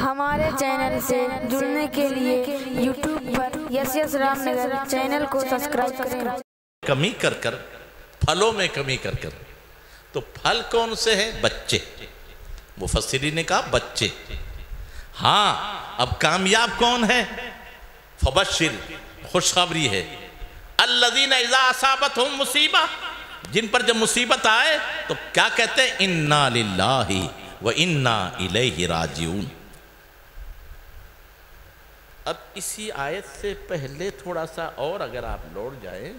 ہمارے چینل سے جڑنے کے لیے یوٹیوب پر یس یس رام نگر چینل کو سبسکرائب کریں۔ کمی کر کر پھلوں میں کمی کر کر، تو پھل کون سے ہیں؟ بچے۔ مفسرین نے کہا بچے۔ ہاں، اب کامیاب کون ہے؟ فبشر، خوشخبری ہے، الذین اذا اصابتہم مصیبہ، جن پر جب مصیبت آئے تو کیا کہتے ہیں؟ انا للہ و انا الیہ راجعون۔ اب اسی آیت سے پہلے تھوڑا سا اور اگر آپ لوٹ جائیں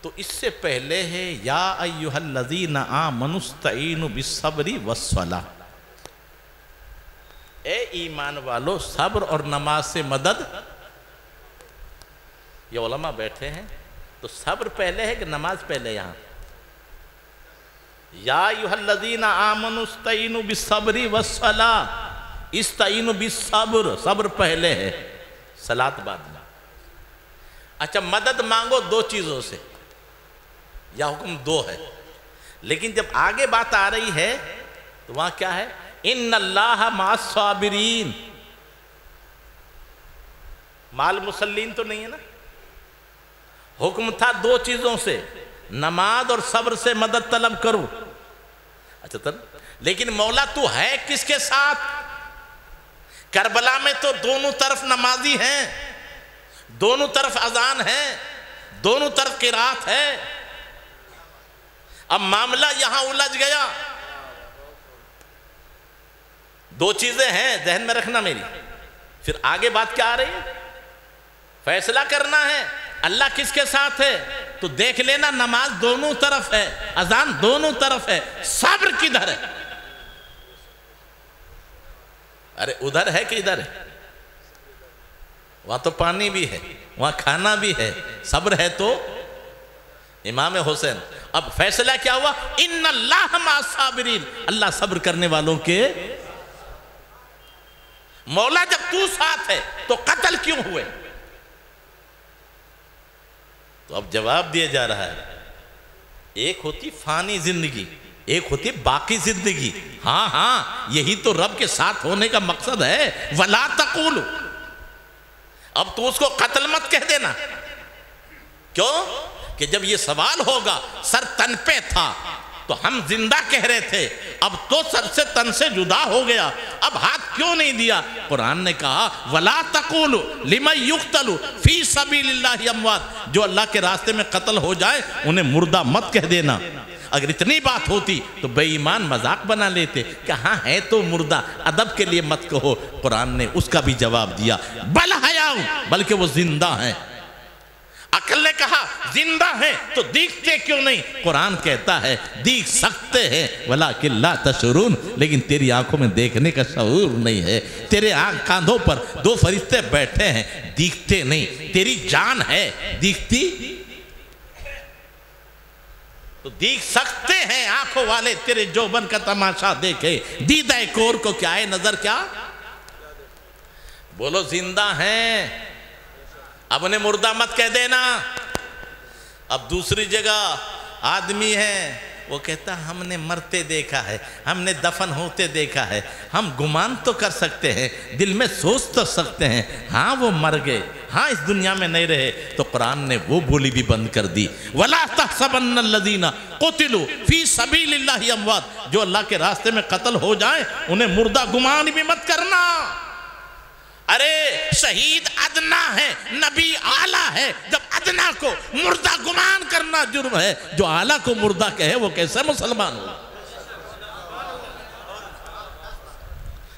تو اس سے پہلے ہے یا ایھا الذین آمنوا استعینوا بالصبر والصلاۃ، اے ایمان والو صبر اور نماز سے مدد۔ یہ علماء بیٹھے ہیں تو صبر پہلے ہے کہ نماز پہلے؟ یہاں یا ایھا الذین آمنوا استعینوا بالصبر والصلاۃ، استعینوا بالصبر، صبر پہلے ہے، صلاۃ بعد میں۔ اچھا، مدد مانگو دو چیزوں سے، یا حکم دو ہے، لیکن جب آگے بات آ رہی ہے تو وہاں کیا ہے؟ ان اللہ مع الصابرین۔ مال مسلین تو نہیں ہے نا؟ حکم تھا دو چیزوں سے، نماز اور صبر سے مدد طلب کرو۔ اچھا لیکن مولا تو ہے کس کے ساتھ؟ کربلا میں تو دونوں طرف نمازی ہیں، دونوں طرف اذان ہے، دونوں طرف قرات ہے۔ اب معاملہ یہاں الجھ گیا۔ دو چیزیں ہیں ذہن میں رکھنا میری، پھر آگے بات کیا آ رہی ہے؟ فیصلہ کرنا ہے اللہ کس کے ساتھ ہے، تو دیکھ لینا نماز دونوں طرف ہے، اذان دونوں طرف ہے، صبر کدھر ہے؟ ارے ادھر ہے کہ ادھر ہے؟ وہاں تو پانی بھی ہے، وہاں کھانا بھی ہے، صبر ہے تو امام حسین۔ اب فیصلہ کیا ہوا؟ ان اللہ مع الصابرین، اللہ صبر کرنے والوں کے۔ مولا جب تو ساتھ ہے تو قتل کیوں ہوئے؟ تو اب جواب دیا جا رہا ہے، ایک ہوتی فانی زندگی، ایک ہوتی باقی زندگی۔ ہاں ہاں، یہی تو رب کے ساتھ ہونے کا مقصد ہے۔ وَلَا تَقُولُ، اب تو اس کو قتل مت کہہ دینا۔ کیوں کہ جب یہ سوال ہوگا سر تن پہ تھا تو ہم زندہ کہہ رہے تھے، اب تو سر سے تن سے جدا ہو گیا، اب ہاتھ کیوں نہیں دیا؟ قرآن نے کہا وَلَا تَقُولُ لِمَنْ يُقْتَلُ فِي سَبِيلِ اللَّهِ أَمْوَاتٌ، جو اللہ کے راستے میں قتل ہو جائے انہیں مردہ مت کہہ دینا۔ اگر اتنی بات ہوتی تو بے ایمان مذاق بنا لیتے کہ ہاں ہے تو مردہ، ادب کے لیے مت کہو۔ قرآن نے اس کا بھی جواب دیا، بل حیاء، بلکہ وہ زندہ ہیں۔ عقل نے کہا زندہ ہیں تو دیکھتے کیوں نہیں؟ قرآن کہتا ہے دیکھ سکتے ہیں ولیکن لا تشعرون، لیکن تیری آنکھوں میں دیکھنے کا شعور نہیں ہے۔ تیرے کاندھوں پر دو فرشتے بیٹھے ہیں، دیکھتے نہیں۔ تیری جان ہے، دیکھتی؟ تو دیکھ سکتے ہیں آنکھوں والے تیرے جوبن کا تماشا دیکھے، دیدہ کور کو کیا ہے نظر؟ کیا بولو؟ زندہ ہیں، اب انہیں مردہ مت کہہ دینا۔ اب دوسری جگہ آدمی ہے، وہ کہتا ہم نے مرتے دیکھا ہے، ہم نے دفن ہوتے دیکھا ہے، ہم گمان تو کر سکتے ہیں، دل میں سوچ تو سکتے ہیں، ہاں وہ مر گئے، ہاں اس دنیا میں نہیں رہے۔ تو قرآن نے وہ بولی بھی بند کر دی، وَلَا تَحْسَبَنَّ الَّذِينَ قُتِلُوا فِي سَبِيلِ اللَّهِ أَمْوَاتٌ، جو اللہ کے راستے میں قتل ہو جائیں انہیں مردہ گمان بھی مت کرنا۔ ارے شہید ادنا ہے، نبی اعلیٰ ہے، جب ادنا کو مردہ گمان کرنا جرم ہے، جو اعلیٰ کو مردہ کہے وہ کیسے مسلمان ہو؟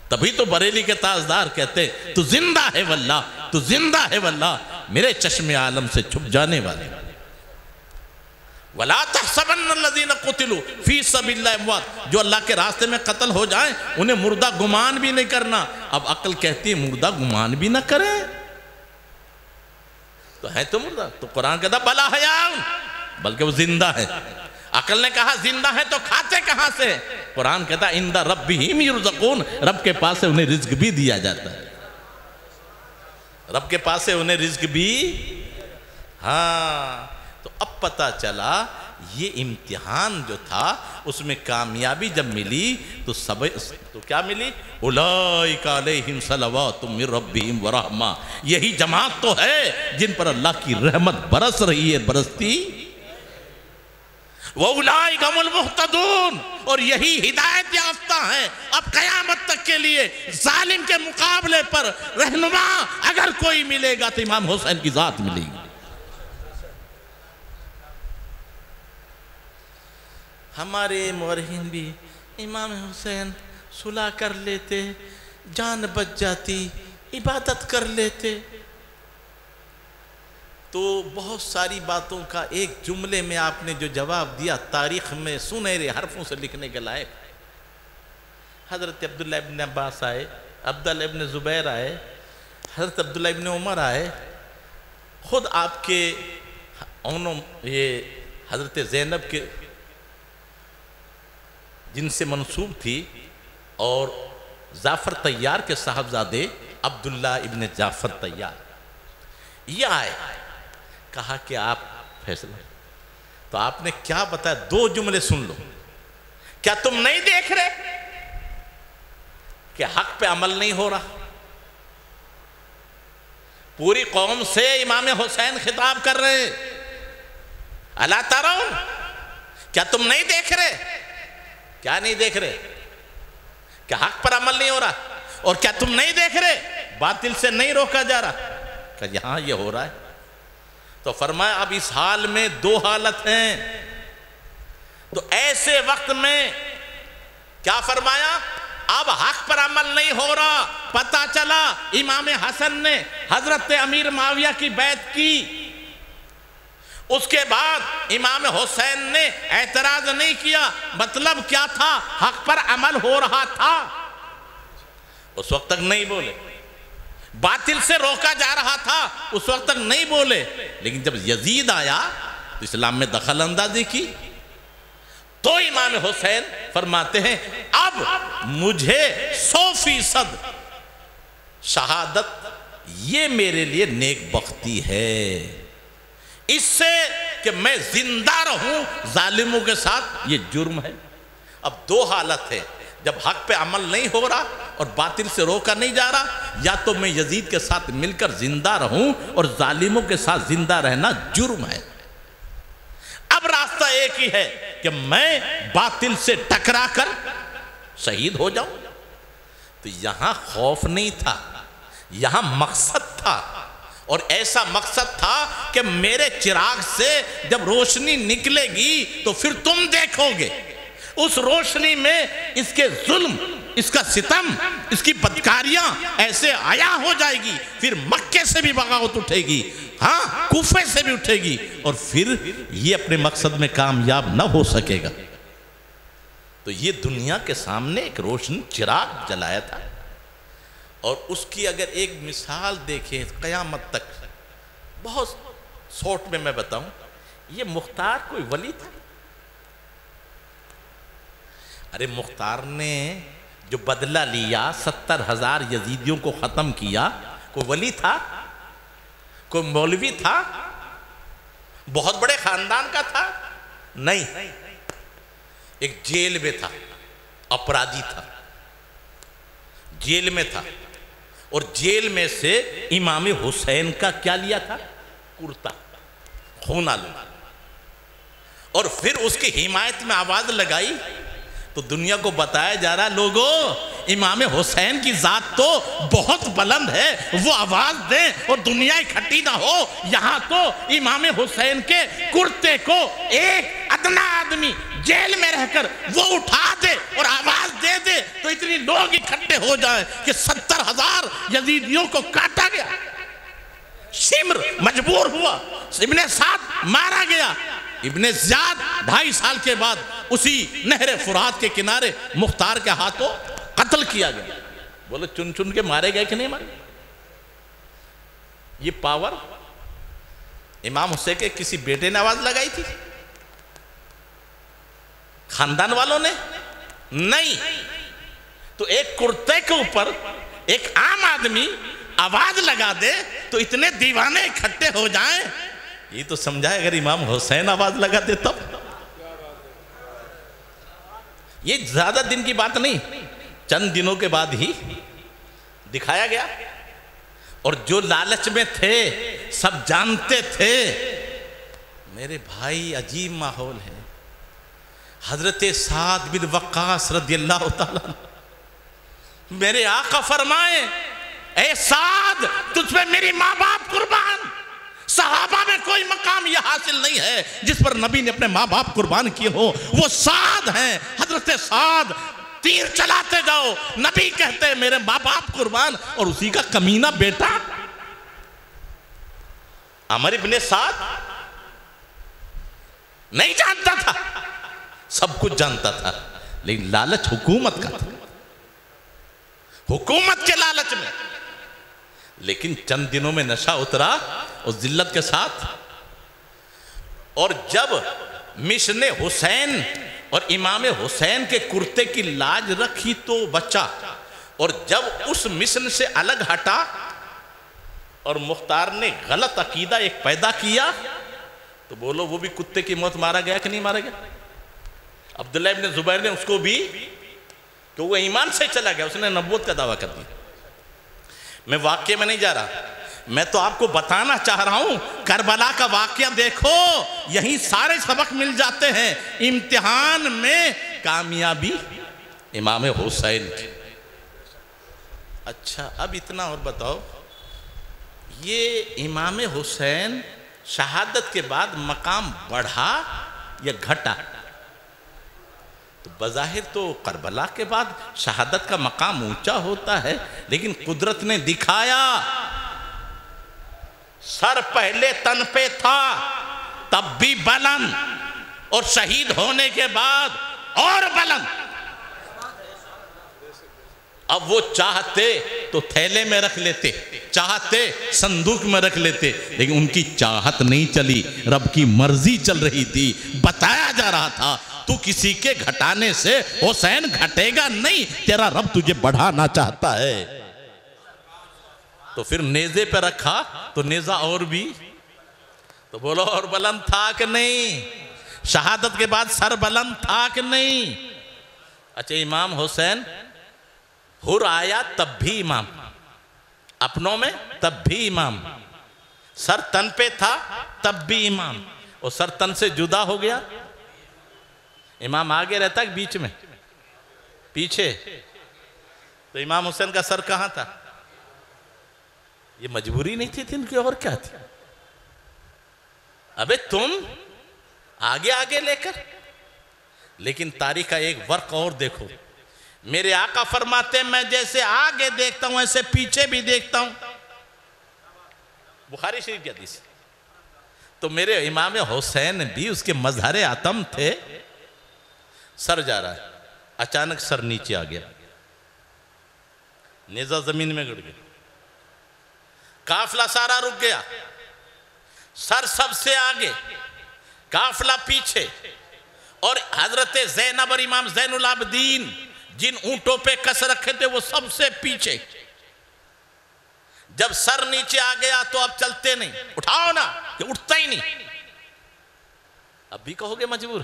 تبھی تو بریلی کے تاجدار کہتے تو زندہ ہے واللہ، تو زندہ ہے واللہ، میرے چشم عالم سے چھپ جانے والے۔ وَلَا تَحْسَبَنَّ الَّذِينَ قُتِلُوا فِي سَبِيلِ اللَّهِ أَمْوَاتٌ، جو اللہ کے راستے میں قتل ہو جائیں انہیں مردہ گمان بھی نہیں کرنا۔ اب عقل کہتی ہے مردہ گمان بھی نہ کریں تو ہے تو مردہ، تو قرآن کہتا بلا حیاء، بلکہ وہ زندہ ہے۔ عقل نے کہا زندہ ہے تو کھاتے کہاں سے؟ قرآن کہتا عند ربہم یرزقون، رب کے پاس سے انہیں رزق بھی دیا جاتا ہے، رب کے پاس سے انہیں رزق بھی۔ ہاں تو اب پتہ چلا یہ امتحان جو تھا اس میں کامیابی جب ملی تو کیا ملی؟ اولئک علیہم صلوات من ربہم ورحمہ، یہی جماعت تو ہے جن پر اللہ کی رحمت برس رہی ہے، برستی۔ وَأُولَئِكَ هُمُ الْمُهْتَدُونَ، اور یہی ہدایت یافتہ ہیں۔ اب قیامت تک کے لیے ظالم کے مقابلے پر رہنما اگر کوئی ملے گا تو امام حسین کی ذات ملے گی۔ ہمارے مورخین بھی امام حسین صلح کر لیتے، جان بچ جاتی، عبادت کر لیتے، تو بہت ساری باتوں کا ایک جملے میں آپ نے جو جواب دیا تاریخ میں سنہرے حرفوں سے لکھنے کے لائق۔ حضرت عبداللہ ابن عباس آئے، عبداللہ ابن زبیر آئے، حضرت عبداللہ ابن عمر آئے، خود آپ کے یہ حضرت زینب کے جن سے منسوب تھی، اور جعفر طیار کے صاحبزادے عبداللہ ابن جعفر طیار، یہ آئے، کہا کہ آپ فیصلہ، تو آپ نے کیا بتایا؟ 2 جملے سن لو۔ کیا تم نہیں دیکھ رہے کہ حق پہ عمل نہیں ہو رہا؟ پوری قوم سے امام حسین خطاب کر رہے، الا ترون، کیا تم نہیں دیکھ رہے؟ کیا نہیں دیکھ رہے؟ کہ حق پر عمل نہیں ہو رہا؟ اور کیا تم نہیں دیکھ رہے باطل سے نہیں روکا جا رہا؟ کہ یہاں یہ ہو رہا ہے۔ تو فرمایا اب اس حال میں 2 حالت ہیں، تو ایسے وقت میں کیا فرمایا؟ اب حق پر عمل نہیں ہو رہا، پتہ چلا امام حسن نے حضرت امیر معاویہ کی بیعت کی، اس کے بعد امام حسین نے اعتراض نہیں کیا، مطلب کیا تھا؟ حق پر عمل ہو رہا تھا، اس وقت تک نہیں بولے۔ باطل سے روکا جا رہا تھا، اس وقت تک نہیں بولے، لیکن جب یزید آیا تو اسلام میں دخل اندازی کی، تو امام حسین فرماتے ہیں اب مجھے 100% شہادت یہ میرے لیے نیک بختی ہے، اس سے کہ میں زندہ رہوں ظالموں کے ساتھ، یہ جرم ہے۔ اب 2 حالت ہے، جب حق پہ عمل نہیں ہو رہا اور باطل سے روکا نہیں جا رہا، یا تو میں یزید کے ساتھ مل کر زندہ رہوں، اور ظالموں کے ساتھ زندہ رہنا جرم ہے۔ اب راستہ ایک ہی ہے کہ میں باطل سے ٹکرا کر شہید ہو جاؤں۔ تو یہاں خوف نہیں تھا، یہاں مقصد تھا، اور ایسا مقصد تھا کہ میرے چراغ سے جب روشنی نکلے گی تو پھر تم دیکھو گے، اس روشنی میں اس کے ظلم، اس کا ستم، اس کی بدکاریاں ایسے عیاں ہو جائے گی، پھر مکے سے بھی بغاوت اٹھے گی، ہاں کوفے سے بھی اٹھے گی، اور پھر یہ اپنے مقصد میں کامیاب نہ ہو سکے گا۔ تو یہ دنیا کے سامنے ایک روشن چراغ جلایا تھا، اور اس کی اگر ایک مثال دیکھیں قیامت تک، بہت شارٹ میں بتاؤں، یہ مختار کوئی ولی تھا؟ ارے مختار نے جو بدلہ لیا، 70,000 یزیدیوں کو ختم کیا، کوئی ولی تھا؟ کوئی مولوی تھا؟ بہت بڑے خاندان کا تھا؟ نہیں، ایک جیل میں تھا، اپرادھی تھا، جیل میں تھا، اور جیل میں سے امام حسین کا کیا لیا تھا؟ کرتا، خون آلود، اور پھر اس کی حمایت میں آواز لگائی، تو دنیا کو بتایا جا رہا، لوگوں امام حسین کی ذات تو بہت بلند ہے، وہ آواز دیں اور دنیا اکٹھی نہ ہو، یہاں تو امام حسین کے کرتے کو ایک ادنا آدمی جیل میں رہ کر وہ اٹھا دے اور آواز دے دے تو اتنی لوگ اکٹھے ہو جائیں کہ 70,000 یزیدیوں کو کاٹا گیا، شمر مجبور ہوا، ابن سعد مارا گیا، ابن زیاد 2.5 سال کے بعد اسی نہر فرات کے کنارے مختار کے ہاتھوں قتل کیا گیا۔ بولو چن چن کے مارے گئے کہ نہیں مارے؟ یہ پاور امام حسین کے کسی بیٹے نے آواز لگائی تھی؟ خاندان والوں نے؟ نہیں۔ تو ایک کرتے کے اوپر ایک عام آدمی آواز لگا دے تو اتنے دیوانے اکٹھے ہو جائیں، یہ تو سمجھائے اگر امام حسین آواز لگا دے تب یہ زیادہ دن کی بات نہیں، چند دنوں کے بعد ہی دکھایا گیا، اور جو لالچ میں تھے سب جانتے تھے۔ میرے بھائی عجیب ماحول ہے۔ حضرت سعد بن وقاص رضی اللہ تعالیٰ، میرے آقا فرمائے اے سعد تجھ پہ میری ماں باپ قربان۔ صحابہ میں کوئی مقام یہ حاصل نہیں ہے جس پر نبی نے اپنے ماں باپ قربان کیے ہو، وہ سعد ہیں۔ حضرت سعد تیر چلاتے جاؤ، نبی کہتے ہیں میرے ماں باپ قربان، اور اسی کا کمینہ بیٹا عمر ابن سعد نہیں جانتا تھا، سب کچھ جانتا تھا، لیکن لالچ حکومت کا تھا، حکومت کے لالچ میں۔ لیکن چند دنوں میں نشہ اترا اور ذلت کے ساتھ، اور جب مشن حسین اور امام حسین کے کرتے کی لاج رکھی تو بچا، اور جب اس مشن سے الگ ہٹا اور مختار نے غلط عقیدہ ایک پیدا کیا، تو بولو وہ بھی کتے کی موت مارا گیا کہ نہیں مارا گیا؟ عبداللہ ابن زبیر نے اس کو بھی، تو وہ ایمان سے چلا گیا، اس نے نبوت کا دعویٰ کر دیا۔ میں واقعے میں نہیں جا رہا، میں تو آپ کو بتانا چاہ رہا ہوں، کربلا کا واقعہ دیکھو، یہیں سارے سبق مل جاتے ہیں۔ امتحان میں کامیابی امام حسین کی۔ اچھا اب اتنا اور بتاؤ، یہ امام حسین شہادت کے بعد مقام بڑھا یا گھٹا؟ تو بظاہر تو کربلا کے بعد شہادت کا مقام اونچا ہوتا ہے، لیکن قدرت نے دکھایا سر پہلے تن پہ تھا تب بھی بلند، اور شہید ہونے کے بعد اور بلند۔ اب وہ چاہتے تو تھیلے میں رکھ لیتے، چاہتے صندوق میں رکھ لیتے، لیکن ان کی چاہت نہیں چلی، رب کی مرضی چل رہی تھی۔ بتایا جا رہا تھا تو کسی کے گھٹانے سے حسین گھٹے گا نہیں، تیرا رب تجھے بڑھانا چاہتا ہے۔ تو پھر نیزے پہ رکھا تو نیزہ اور بھی، تو بولو اور بلند تھا کہ نہیں؟ شہادت کے بعد سر بلند تھا کہ نہیں؟ اچھا امام حسین حر آیا تب بھی امام، اپنوں میں تب بھی امام، سر تن پہ تھا تب بھی امام، اور سر تن سے جدا ہو گیا امام آگے رہتا ہے بیچ میں پیچھے؟ تو امام حسین کا سر کہاں تھا؟ یہ مجبوری نہیں تھی ان کی، اور کیا تھی؟ ابے تم آگے آگے لے کر، لیکن تاریخ کا ایک ورق اور دیکھو، میرے آقا فرماتے ہیں میں جیسے آگے دیکھتا ہوں ایسے پیچھے بھی دیکھتا ہوں، بخاری شریف کی حدیث۔ تو میرے امام حسین بھی اس کے مظہر عتم تھے، سر جا رہا ہے، اچانک سر نیچے آ گیا، نیزہ زمین میں گڑ گیا، قافلہ سارا رک گیا، سر سب سے آگے، قافلہ پیچھے، اور حضرت زینب اور امام زین العابدین جن اونٹوں پہ کس رکھے تھے وہ سب سے پیچھے۔ جب سر نیچے آ گیا تو اب چلتے نہیں، اٹھاؤ نا، کہ اٹھتا ہی نہیں۔ اب بھی کہو گے مجبور،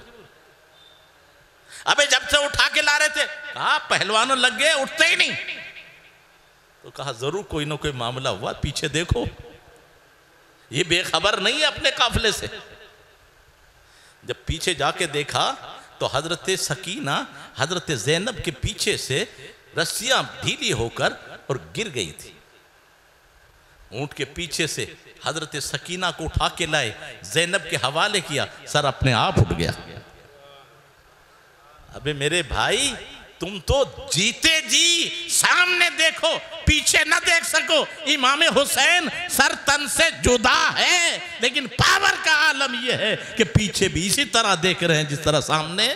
ابے جب سے اٹھا کے لا رہے تھے، کہا پہلوانوں لگ گئے اٹھتے ہی نہیں، تو کہا ضرور کوئی نہ کوئی معاملہ ہوا، پیچھے دیکھو، یہ بے خبر نہیں ہے اپنے قافلے سے۔ جب پیچھے جا کے دیکھا تو حضرت سکینہ حضرت زینب کے پیچھے سے رسیاں ڈھیلی ہو کر اور گر گئی تھی، اونٹ کے پیچھے سے حضرت سکینہ کو اٹھا کے لائے، زینب کے حوالے کیا، سر اپنے آپ اٹھ گیا۔ ابے میرے بھائی تم تو جیتے جی سامنے دیکھو پیچھے نہ دیکھ سکو۔ امام حسین سر تن سے جدا ہے، لیکن پاور کا عالم یہ ہے کہ پیچھے بھی اسی طرح دیکھ رہے ہیں جس طرح سامنے۔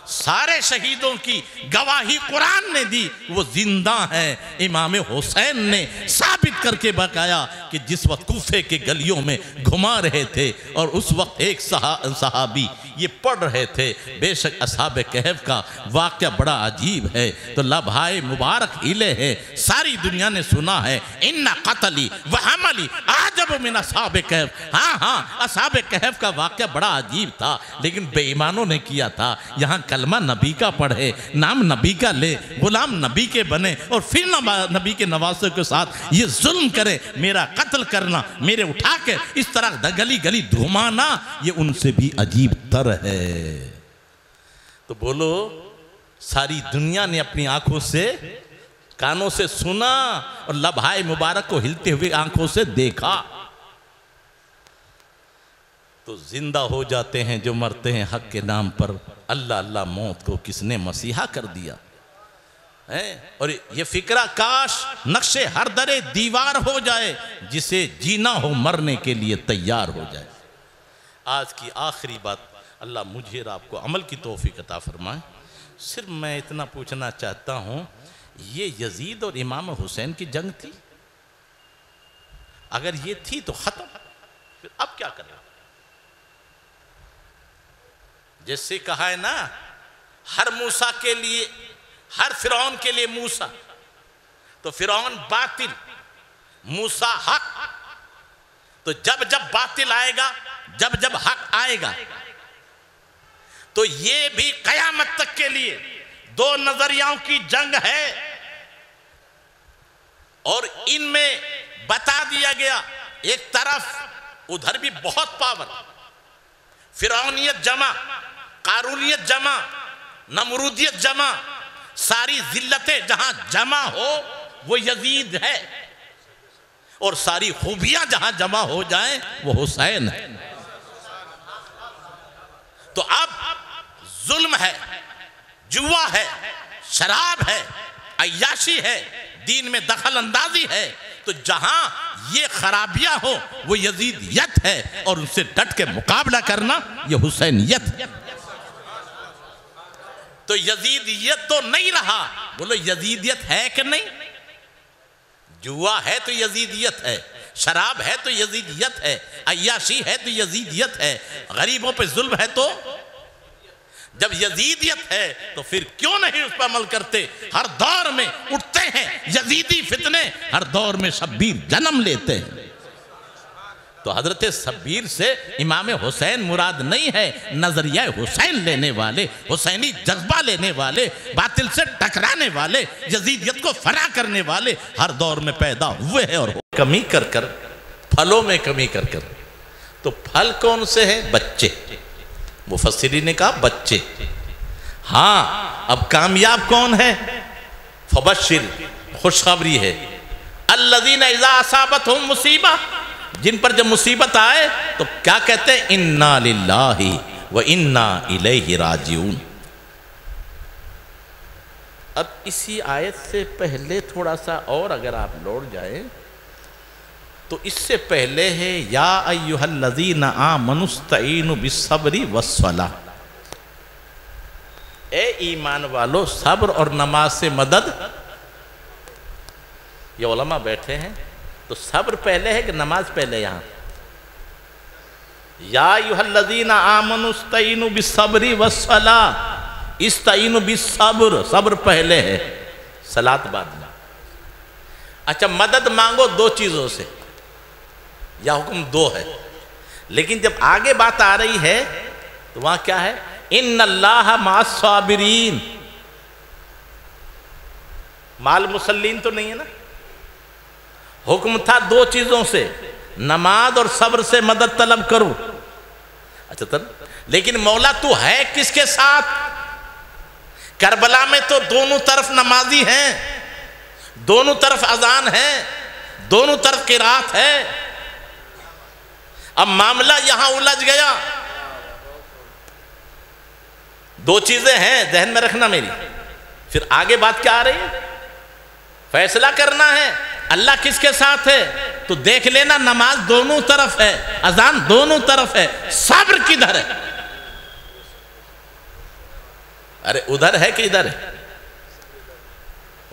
سارے شہیدوں کی گواہی قرآن نے دی، وہ زندہ ہیں، امام حسین نے ثابت کر کے بقایا کہ جس وقت کوفے کے گلیوں میں گھما رہے تھے اور اس وقت ایک صحابی یہ پڑھ رہے تھے بے شک اصحاب کہف کا واقعہ بڑا عجیب ہے، تو لبھائے مبارک ہیلے ہیں، ساری دنیا نے سنا ہے، اِنَّ قَتَلِ وَحَمَلِ عَجَبُ مِنْ اصحاب کہف۔ ہاں اصحاب کہف کا واقعہ بڑا عجیب تھا، لیکن بے ایمانوں نے کیا تھا۔ یہاں کلمہ نبی کا پڑھے، نام نبی کا لے، غلام نبی کے بنے، اور پھر نبی کے نواسوں کے ساتھ یہ ظلم کرے، میرا قتل کرنا، میرے اٹھا کے اس طرح گلی گلی دھومانا، یہ ان سے بھی عجیب تر ہے۔ تو بولو، ساری دنیا نے اپنی آنکھوں سے، کانوں سے سنا اور لبھائے مبارک کو ہلتے ہوئے آنکھوں سے دیکھا، تو زندہ ہو جاتے ہیں جو مرتے ہیں حق کے نام پر۔ اللہ اللہ، موت کو کس نے مسیحا کر دیا ہے؟ اور یہ فکرہ کاش نقش ہر درے دیوار ہو جائے، جسے جینا ہو مرنے کے لیے تیار ہو جائے۔ آج کی آخری بات، اللہ مجھے اور آپ کو عمل کی توفیق عطا فرمائے۔ صرف میں اتنا پوچھنا چاہتا ہوں، یہ یزید اور امام حسین کی جنگ تھی؟ اگر یہ تھی تو ختم، پھر اب کیا کرنا؟ جیسے کہا ہے نا، ہر موسیٰ کے لیے، ہر فرعون کے لیے موسیٰ، تو فرعون باطل، موسیٰ حق۔ تو جب جب باطل آئے گا، جب جب حق آئے گا، تو یہ بھی قیامت تک کے لیے دو نظریاؤں کی جنگ ہے، اور ان میں بتا دیا گیا، ایک طرف ادھر بھی بہت پاور، فرعونیت جمع، قارونیت جمع، نمرودیت جمع، ساری ذلتیں جہاں جمع ہو وہ یزید ہے، اور ساری خوبیاں جہاں جمع ہو جائیں وہ حسین ہے۔ تو اب ظلم ہے، جوا ہے، شراب ہے، عیاشی ہے، دین میں دخل اندازی ہے، تو جہاں یہ خرابیاں ہو وہ یزیدیت ہے، اور ان سے ڈٹ کے مقابلہ کرنا یہ حسینیت ہے۔ تو یزیدیت تو نہیں رہا، بولو یزیدیت ہے کہ نہیں؟ جوا ہے تو یزیدیت ہے، شراب ہے تو یزیدیت ہے، عیاشی ہے تو یزیدیت ہے، غریبوں پہ ظلم ہے تو؟ جب یزیدیت ہے تو پھر کیوں نہیں اس پر عمل کرتے؟ ہر دور میں اٹھتے ہیں یزیدی فتنے، ہر دور میں شبیر جنم لیتے ہیں۔ تو حضرت شبیر سے امام حسین مراد نہیں ہے، نظریہ حسین لینے والے، حسینی جذبہ لینے والے، باطل سے ٹکرانے والے، یزیدیت کو فنا کرنے والے ہر دور میں پیدا ہوئے ہیں، اور کمی کر کر، پھلوں میں کمی کر کر۔ تو پھل کون سے ہیں؟ بچے۔ مفسرین نے کہا بچے۔ ہاں، اب کامیاب کون ہے؟ فبشر، خوشخبری ہے، الذین اذا اصابتہم مصیبہ، جن پر جب مصیبت آئے تو کیا کہتے ہیں؟ انا للہ و انا الیہ راجعون۔ اب اسی آیت سے پہلے تھوڑا سا اور اگر آپ لوٹ جائیں تو اس سے پہلے ہے یا ایھا الذین آمنوا استعینوا بالصبر والصلاۃ، اے ایمان والو صبر اور نماز سے مدد۔ یہ علماء بیٹھے ہیں، تو صبر پہلے ہے کہ نماز پہلے؟ یہاں یا ایھا الذین آمنوا استعینوا بالصبر والصلاۃ، استعینوا بالصبر، صبر پہلے ہے، صلاۃ بعد میں۔ اچھا، مدد مانگو دو چیزوں سے، یا حکم دو ہے، لیکن جب آگے بات آ رہی ہے تو وہاں کیا ہے؟ ان اللہ مع الصابرین، مال مسلین تو نہیں ہے نا؟ حکم تھا دو چیزوں سے، نماز اور صبر سے مدد طلب کرو۔ اچھا، لیکن مولا تو ہے کس کے ساتھ؟ کربلا میں تو دونوں طرف نمازی ہیں، دونوں طرف اذان ہے، دونوں طرف قرات ہے۔ اب معاملہ یہاں الجھ گیا۔ دو چیزیں ہیں، ذہن میں رکھنا میری، پھر آگے بات کیا آ رہی ہے؟ فیصلہ کرنا ہے اللہ کس کے ساتھ ہے، تو دیکھ لینا نماز دونوں طرف ہے، اذان دونوں طرف ہے، صبر کدھر ہے؟ ارے ادھر ہے کہ ادھر ہے؟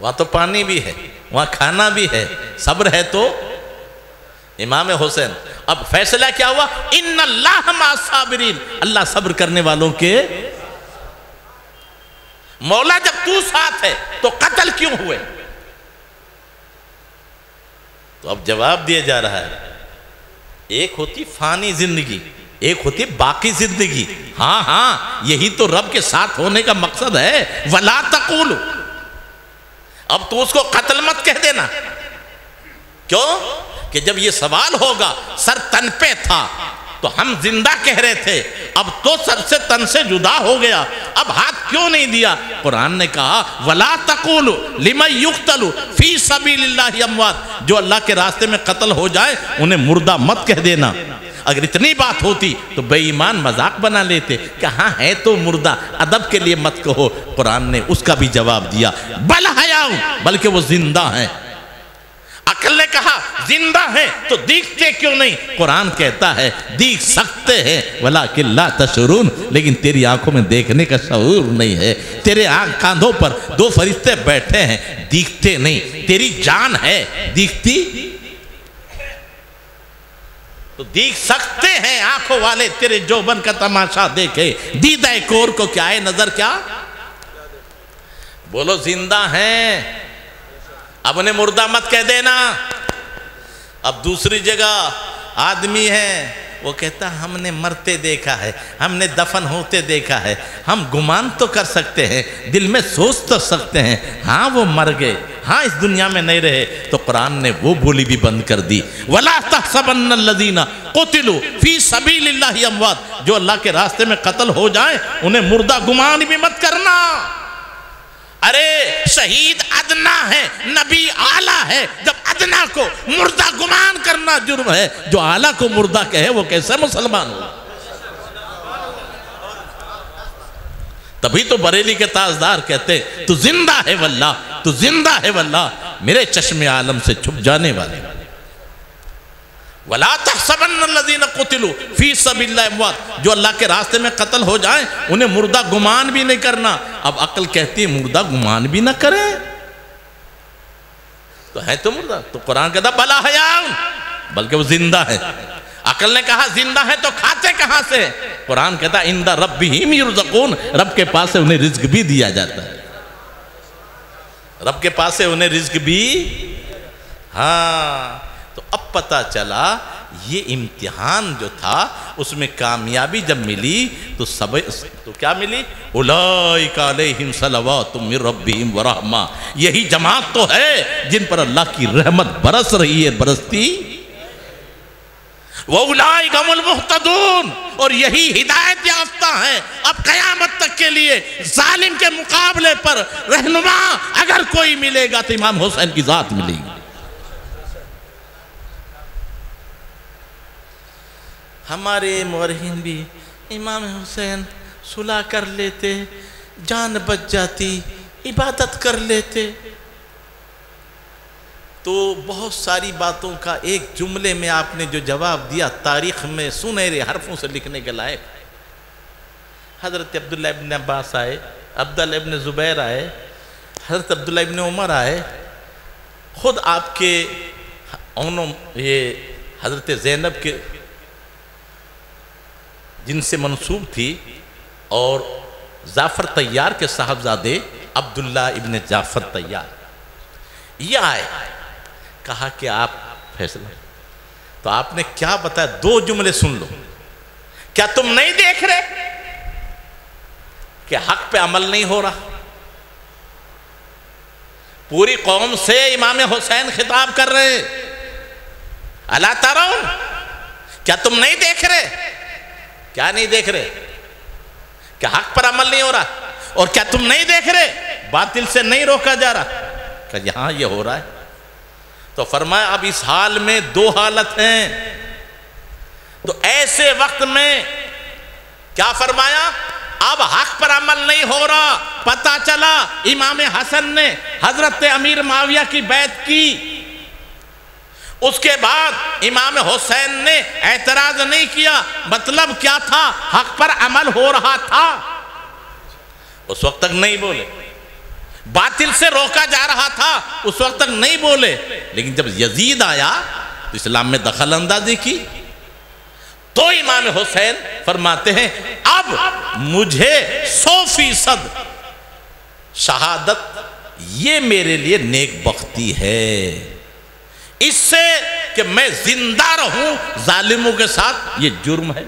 وہاں تو پانی بھی ہے، وہاں کھانا بھی ہے، صبر ہے تو امام حسین۔ اب فیصلہ کیا ہوا؟ ان اللہ مع الصابرین، اللہ صبر کرنے والوں کے۔ مولا جب تو ساتھ ہے تو قتل کیوں ہوئے؟ تو اب جواب دیا جا رہا ہے، ایک ہوتی فانی زندگی، ایک ہوتی باقی زندگی۔ ہاں ہاں، یہی تو رب کے ساتھ ہونے کا مقصد ہے۔ وَلَا تَقُولُ، اب تو اس کو قتل مت کہہ دینا۔ کیوں؟ کہ جب یہ سوال ہوگا، سر تن پہ تھا تو ہم زندہ کہہ رہے تھے، اب تو سر سے تن سے جدا ہو گیا، اب ہاتھ کیوں نہیں دیا؟ قرآن نے کہا وَلَا تَقُولُ لِمَنْ يُقْتَلُ فِي سَبِيلِ اللَّهِ أَمْوَاتٌ، جو اللہ کے راستے میں قتل ہو جائے انہیں مردہ مت کہہ دینا۔ اگر اتنی بات ہوتی تو بے ایمان مذاق بنا لیتے کہ ہاں ہے تو مردہ، ادب کے لیے مت کہو۔ قرآن نے اس کا بھی جواب دیا، بل حیاء، بلکہ وہ زندہ ہیں۔ عقل نے کہا زندہ ہیں تو دیکھتے کیوں نہیں؟ قرآن کہتا ہے دیکھ سکتے ہیں ولیکن لا تشعرون، لیکن تیری آنکھوں میں دیکھنے کا شعور نہیں ہے۔ تیرے کاندھوں پر دو فرشتے بیٹھے ہیں، دیکھتے نہیں۔ تیری جان ہے، دیکھتی؟ تو دیکھ سکتے ہیں آنکھوں والے تیرے جوبن کا تماشا دیکھے، دیدہ کور کو کیا ہے نظر کیا؟ بولو زندہ ہیں، اب انہیں مردہ مت کہہ دینا۔ اب دوسری جگہ آدمی ہے، وہ کہتا ہم نے مرتے دیکھا ہے، ہم نے دفن ہوتے دیکھا ہے، ہم گمان تو کر سکتے ہیں، دل میں سوچ تو سکتے ہیں، ہاں وہ مر گئے، ہاں اس دنیا میں نہیں رہے۔ تو قرآن نے وہ بولی بھی بند کر دی، وَلَا تَحْسَبَنَّ الَّذِينَ قُتِلُوا فِي سَبِيلِ اللَّهِ أَمْوَاتٌ، جو اللہ کے راستے میں قتل ہو جائیں انہیں مردہ گمان بھی مت کرنا۔ ارے شہید ادنا ہے، نبی اعلیٰ ہے، جب ادنا کو مردہ گمان کرنا جرم ہے، جو اعلیٰ کو مردہ کہے وہ کیسے مسلمان ہو؟ تبھی تو بریلی کے تاجدار کہتے تو زندہ ہے واللہ، تو زندہ ہے واللہ، میرے چشم عالم سے چھپ جانے والے۔ وَلَا تَحْسَبَنَّ الَّذِينَ قُتِلُوا فِي سَبِيلِ اللَّهِ أَمْوَاتٌ، جو اللہ کے راستے میں قتل ہو جائیں انہیں مردہ گمان بھی نہیں کرنا۔ اب عقل کہتی ہے مردہ گمان بھی نہ کریں، تو ہے تو مردہ؟ تو قرآن کہتا بلا حیاء، بلکہ وہ زندہ ہے۔ عقل نے کہا زندہ ہے تو کھاتے کہاں سے؟ قرآن کہتا عند ربہم یرزقون، رب کے پاس سے انہیں رزق بھی دیا جاتا ہے، رب کے پاس سے انہیں رزق بھی۔ ہاں تو اب پتہ چلا یہ امتحان جو تھا اس میں کامیابی جب ملی تو کیا ملی؟ اولئک علیہم صلوات من ربہم ورحمہ، یہی جماعت تو ہے جن پر اللہ کی رحمت برس رہی ہے، برستی۔ وَأُولَئِكَ هُمُ الْمُهْتَدُونَ، اور یہی ہدایت یافتہ ہیں۔ اب قیامت تک کے لیے ظالم کے مقابلے پر رہنما اگر کوئی ملے گا تو امام حسین کی ذات ملے گی۔ ہمارے مورخین بھی امام حسین صلح کر لیتے، جان بچ جاتی، عبادت کر لیتے، تو بہت ساری باتوں کا ایک جملے میں آپ نے جو جواب دیا تاریخ میں سنہرے حرفوں سے لکھنے کے لائق۔ حضرت عبداللہ ابن عباس آئے، عبداللہ ابن زبیر آئے، حضرت عبداللہ ابن عمر آئے، خود آپ کے یہ حضرت زینب کے جن سے منسوب تھی، اور جعفر طیار کے صاحبزادے عبداللہ ابن جعفر طیار، یہ آئے، کہا کہ آپ فیصلہ۔ تو آپ نے کیا بتایا؟ دو جملے سن لو۔ کیا تم نہیں دیکھ رہے کہ حق پہ عمل نہیں ہو رہا؟ پوری قوم سے امام حسین خطاب کر رہے، الا ترون، کیا تم نہیں دیکھ رہے؟ کیا نہیں دیکھ رہے؟ کہ حق پر عمل نہیں ہو رہا؟ اور کیا تم نہیں دیکھ رہے باطل سے نہیں روکا جا رہا؟ کہ یہاں یہ ہو رہا ہے۔ تو فرمایا اب اس حال میں دو حالت ہیں، تو ایسے وقت میں کیا فرمایا؟ اب حق پر عمل نہیں ہو رہا، پتہ چلا امام حسن نے حضرت امیر معاویہ کی بیعت کی، اس کے بعد امام حسین نے اعتراض نہیں کیا، مطلب کیا تھا؟ حق پر عمل ہو رہا تھا، اس وقت تک نہیں بولے۔ باطل سے روکا جا رہا تھا، اس وقت تک نہیں بولے، لیکن جب یزید آیا تو اسلام میں دخل اندازی کی. تو امام حسین فرماتے ہیں اب مجھے 100% شہادت یہ میرے لیے نیک بختی ہے، اس سے کہ میں زندہ رہوں ظالموں کے ساتھ یہ جرم ہے.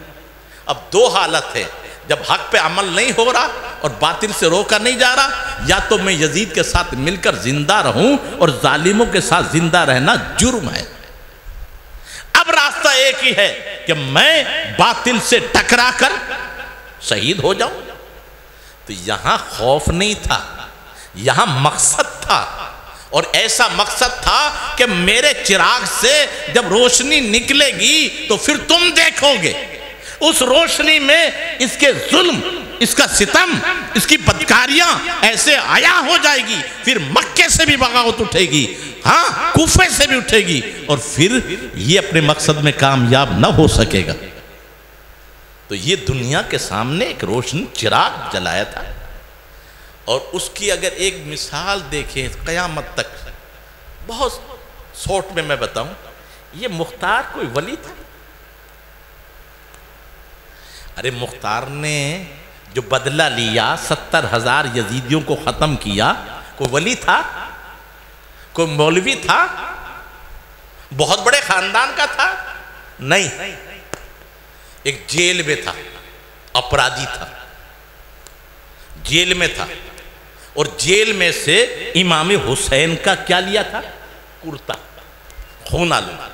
اب دو حالت ہے، جب حق پہ عمل نہیں ہو رہا اور باطل سے روکا نہیں جا رہا، یا تو میں یزید کے ساتھ مل کر زندہ رہوں اور ظالموں کے ساتھ زندہ رہنا جرم ہے. اب راستہ ایک ہی ہے کہ میں باطل سے ٹکرا کر شہید ہو جاؤں. تو یہاں خوف نہیں تھا، یہاں مقصد تھا، اور ایسا مقصد تھا کہ میرے چراغ سے جب روشنی نکلے گی تو پھر تم دیکھو گے. اس روشنی میں اس کے ظلم، اس کا ستم، اس کی بدکاریاں ایسے عیاں ہو جائے گی. پھر مکے سے بھی بغاوت اٹھے گی، ہاں کوفے سے بھی اٹھے گی، اور پھر یہ اپنے مقصد میں کامیاب نہ ہو سکے گا. تو یہ دنیا کے سامنے ایک روشن چراغ جلایا تھا. اور اس کی اگر ایک مثال دیکھیں قیامت تک، بہت شارٹ میں بتاؤں، یہ مختار کوئی ولی تھا؟ ارے مختار نے جو بدلہ لیا، 70,000 یزیدیوں کو ختم کیا، کوئی ولی تھا؟ کوئی مولوی تھا؟ بہت بڑے خاندان کا تھا؟ نہیں، ایک جیل میں تھا، اپرادھی تھا، جیل میں تھا، اور جیل میں سے امام حسین کا کیا لیا تھا؟ کرتا، خون آلودہ.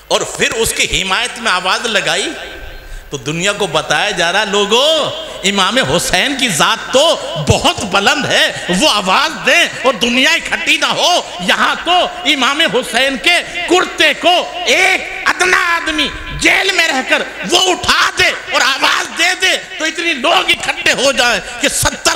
اور پھر اس کی حمایت میں آواز لگائی تو دنیا کو بتایا جا رہا، لوگوں امام حسین کی ذات تو بہت بلند ہے، وہ آواز دیں اور دنیا اکٹھی نہ ہو. یہاں تو امام حسین کے کرتے کو ایک ادنا آدمی جیل میں رہ کر وہ اٹھا دے اور آواز دے دے تو اتنی لوگ اکٹھے ہو جائیں کہ 70